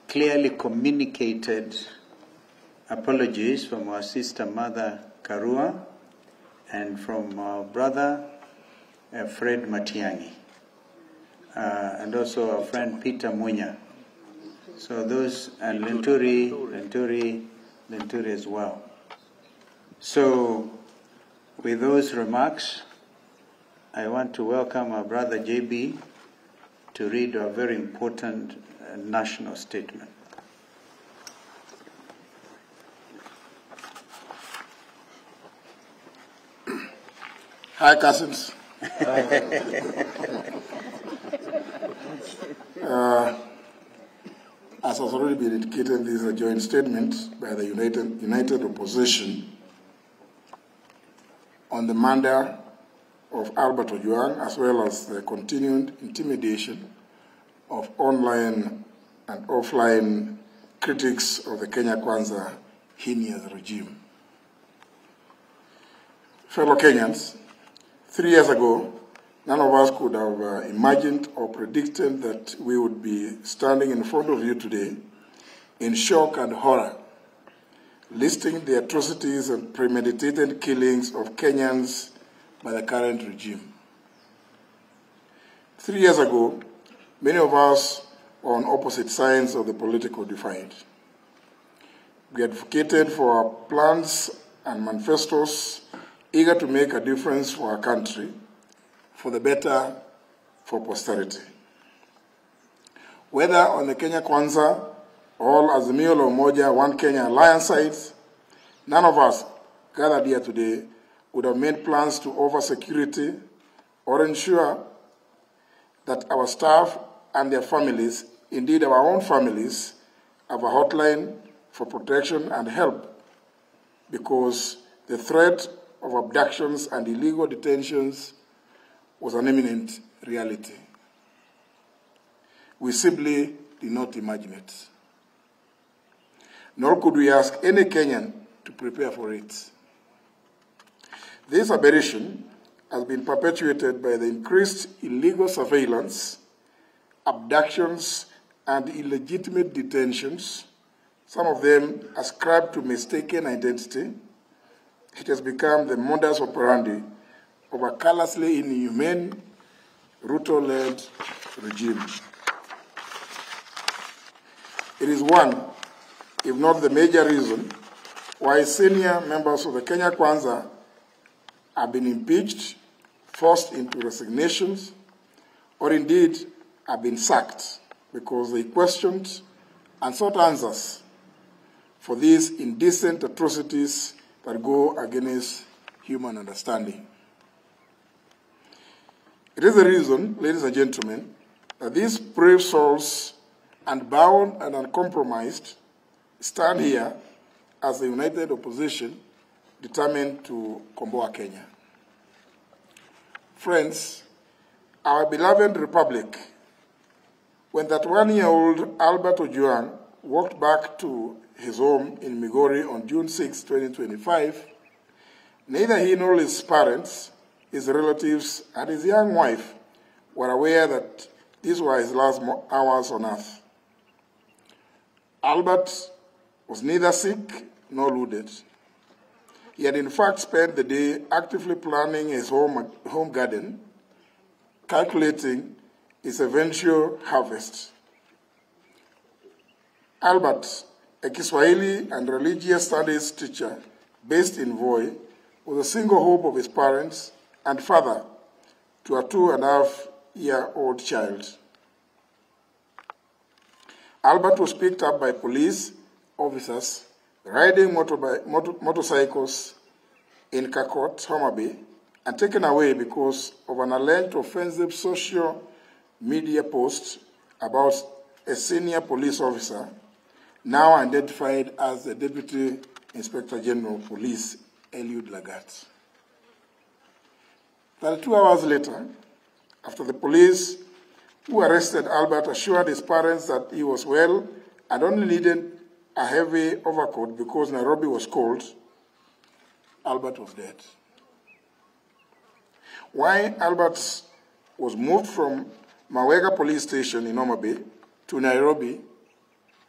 clearly communicated apologies from our sister Mother Karua and from our brother Fred Matiang'i, and also our friend Peter Munya. So those, and Lenturi as well. So with those remarks, I want to welcome our brother JB to read a very important national statement. Hi, cousins. As has already been indicated, this is a joint statement by the United Opposition on the murder of Albert Ojwang, as well as the continued intimidation of online and offline critics of the Kenya Kwanza heinous regime. Fellow Kenyans, 3 years ago, none of us could have imagined or predicted that we would be standing in front of you today in shock and horror, listing the atrocities and premeditated killings of Kenyans by the current regime. 3 years ago, many of us were on opposite sides of the political divide. We advocated for our plans and manifestos, eager to make a difference for our country, for the better, for posterity. Whether on the Kenya Kwanza, or Azimio la Umoja, One Kenya Alliance sides, none of us gathered here today would have made plans to offer security or ensure that our staff and their families, indeed our own families, have a hotline for protection and help, because the threat of abductions and illegal detentions was an imminent reality. We simply did not imagine it. Nor could we ask any Kenyan to prepare for it. This aberration has been perpetuated by the increased illegal surveillance, abductions, and illegitimate detentions, some of them ascribed to mistaken identity. It has become the modus operandi of a callously inhumane, Ruto-led regime. It is one, if not the major reason, why senior members of the Kenya Kwanza have been impeached, forced into resignations, or indeed have been sacked because they questioned and sought answers for these indecent atrocities that go against human understanding. It is the reason, ladies and gentlemen, that these brave souls, unbound and uncompromised, stand here as the united opposition determined to komboa Kenya. Friends, our beloved republic, when that 1-year-old Albert Ojwang walked back to his home in Migori on June 6, 2025, neither he nor his parents, his relatives, and his young wife were aware that these were his last hours on earth. Albert was neither sick nor wounded. He had in fact spent the day actively planning his home garden, calculating his eventual harvest. Albert, a Kiswahili and religious studies teacher based in Voi, was a single hope of his parents and father to a 2.5-year-old child. Albert was picked up by police officers riding motorcycles in Kakot, Homa Bay, and taken away because of an alleged offensive social media post about a senior police officer, now identified as the Deputy Inspector General of Police, Eliud Lagat. 32 hours later, after the police who arrested Albert assured his parents that he was well and only needed a heavy overcoat because Nairobi was cold, Albert was dead. Why Albert was moved from Mawega police station in Homa Bay to Nairobi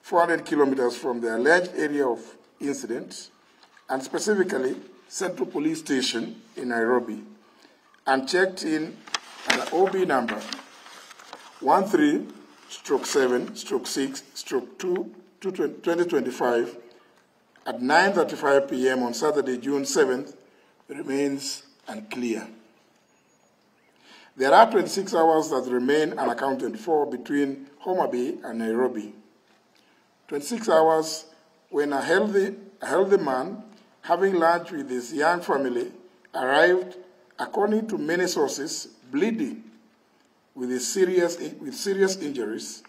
400 kilometers from the alleged area of incident, and specifically Central Police Station in Nairobi, and checked in an OB number 13/7/6/2/2025 at 9:35 p.m. on Saturday, June 7th, remains unclear. There are 26 hours that remain unaccounted for between Homa Bay and Nairobi. 26 hours when a healthy man, having lunch with his young family, arrived, according to many sources, bleeding with serious injuries,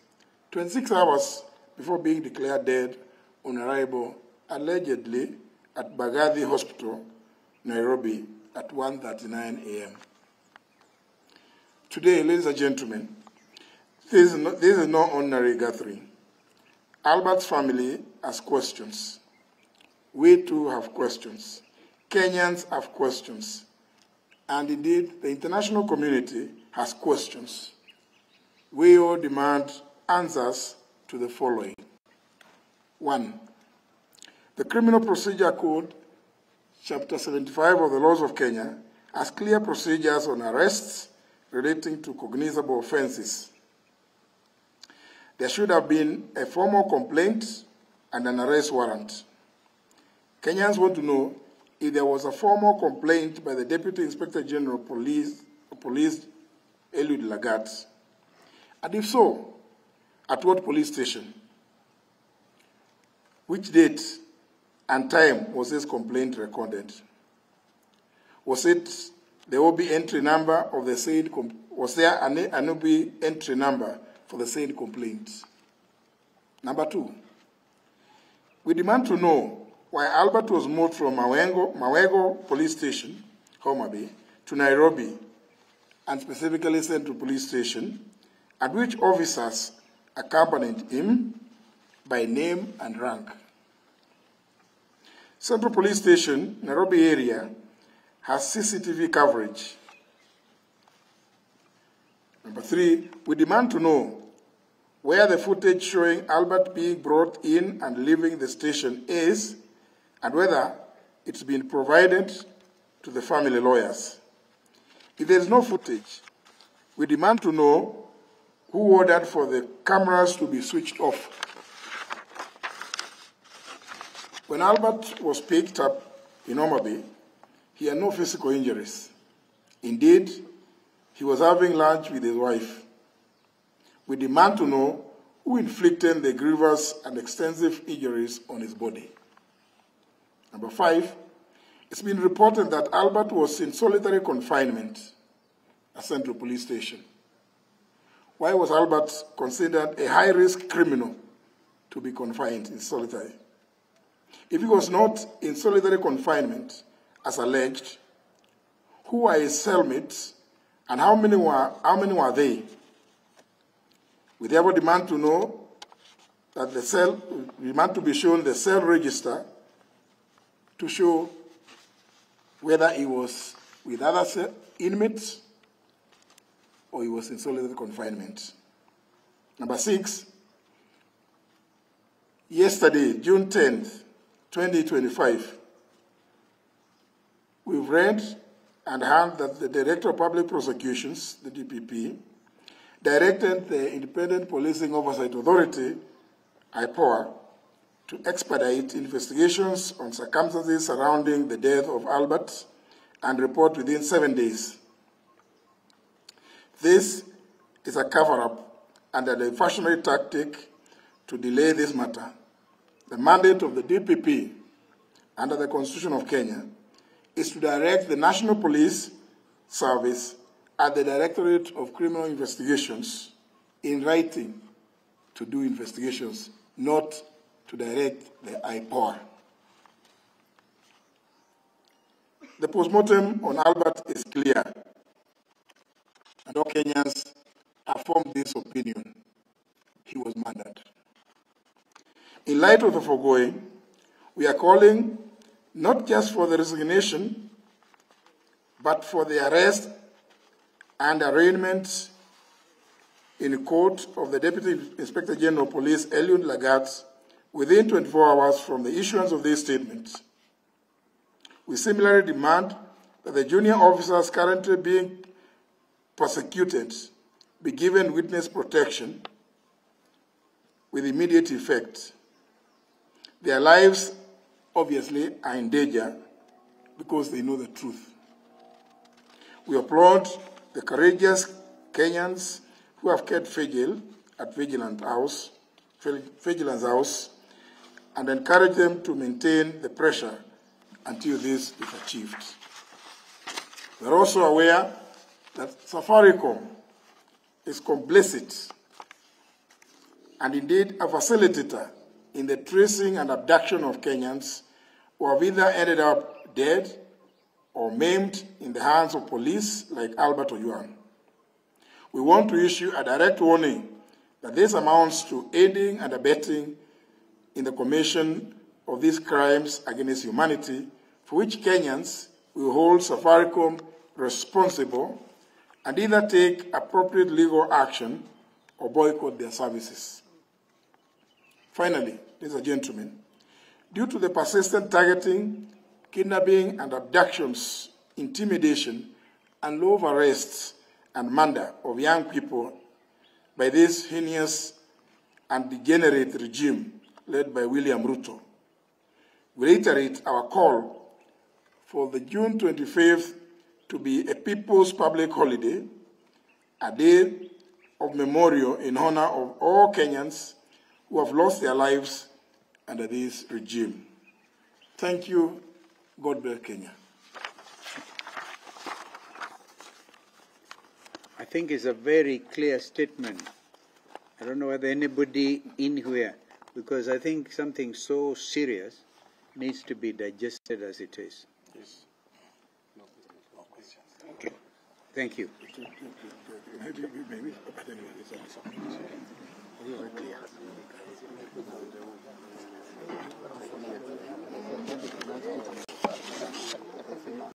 26 hours before being declared dead on arrival, allegedly at Bagathi Hospital, Nairobi, at 1:39 a.m. Today, ladies and gentlemen, this is no ordinary gathering. Albert's family has questions. We too have questions. Kenyans have questions. And indeed, the international community has questions. We all demand answers to the following. 1. The Criminal Procedure Code, Chapter 75 of the Laws of Kenya, has clear procedures on arrests relating to cognizable offenses. There should have been a formal complaint and an arrest warrant. Kenyans want to know if there was a formal complaint by the Deputy Inspector General of Police Eliud Lagat, and if so, at what police station? Which date and time was this complaint recorded? Was it the OB entry number of the said was there an OB entry number for the said complaint? Number 2, we demand to know why Albert was moved from Mawego Police Station, Homa Bay, to Nairobi, and specifically Central Police Station, and which officers accompanied him by name and rank. Central Police Station, Nairobi area, has CCTV coverage. Number 3, we demand to know where the footage showing Albert being brought in and leaving the station is, and whether it's been provided to the family lawyers. If there is no footage, we demand to know who ordered for the cameras to be switched off. When Albert was picked up in Homa Bay, he had no physical injuries. Indeed, he was having lunch with his wife. We demand to know who inflicted the grievous and extensive injuries on his body. Number 5, it's been reported that Albert was in solitary confinement at Central Police Station. Why was Albert considered a high-risk criminal to be confined in solitary? If he was not in solitary confinement, as alleged, who are his cellmates and how many were they? We therefore demand to know that demand to be shown the cell register to show whether he was with other inmates or he was in solitary confinement. Number 6, yesterday, June 10th, 2025, we've read and heard that the Director of Public Prosecutions, the DPP, directed the Independent Policing Oversight Authority, IPOA, to expedite investigations on circumstances surrounding the death of Albert and report within 7 days. This is a cover-up and a diversionary tactic to delay this matter. The mandate of the DPP under the Constitution of Kenya is to direct the National Police Service at the Directorate of Criminal Investigations in writing to do investigations, not to direct the IPOA. The postmortem on Albert is clear, and all Kenyans have formed this opinion. He was murdered. In light of the foregoing, we are calling not just for the resignation, but for the arrest and arraignment in court of the Deputy Inspector General of Police, Eliud Lagat, within 24 hours from the issuance of this statement. We similarly demand that the junior officers currently being prosecuted be given witness protection with immediate effect. Their lives, obviously, are in danger because they know the truth. We applaud the courageous Kenyans who have kept vigil at Vigilance House, and encourage them to maintain the pressure until this is achieved. We are also aware that Safaricom is complicit and indeed a facilitator in the tracing and abduction of Kenyans who have either ended up dead or maimed in the hands of police like Albert Ojwang. We want to issue a direct warning that this amounts to aiding and abetting in the commission of these crimes against humanity, for which Kenyans will hold Safaricom responsible and either take appropriate legal action or boycott their services. Finally, ladies and gentlemen, due to the persistent targeting, kidnapping and abductions, intimidation, and love arrests and murder of young people by this heinous and degenerate regime led by William Ruto, we reiterate our call for the June 25th to be a people's public holiday, a day of memorial in honor of all Kenyans who have lost their lives under this regime. Thank you. God bless Kenya. I think it's a very clear statement. I don't know whether anybody in here, because I think something so serious needs to be digested as it is. Yes. No questions. Okay. Thank you. Maybe, but anyway, it's clear.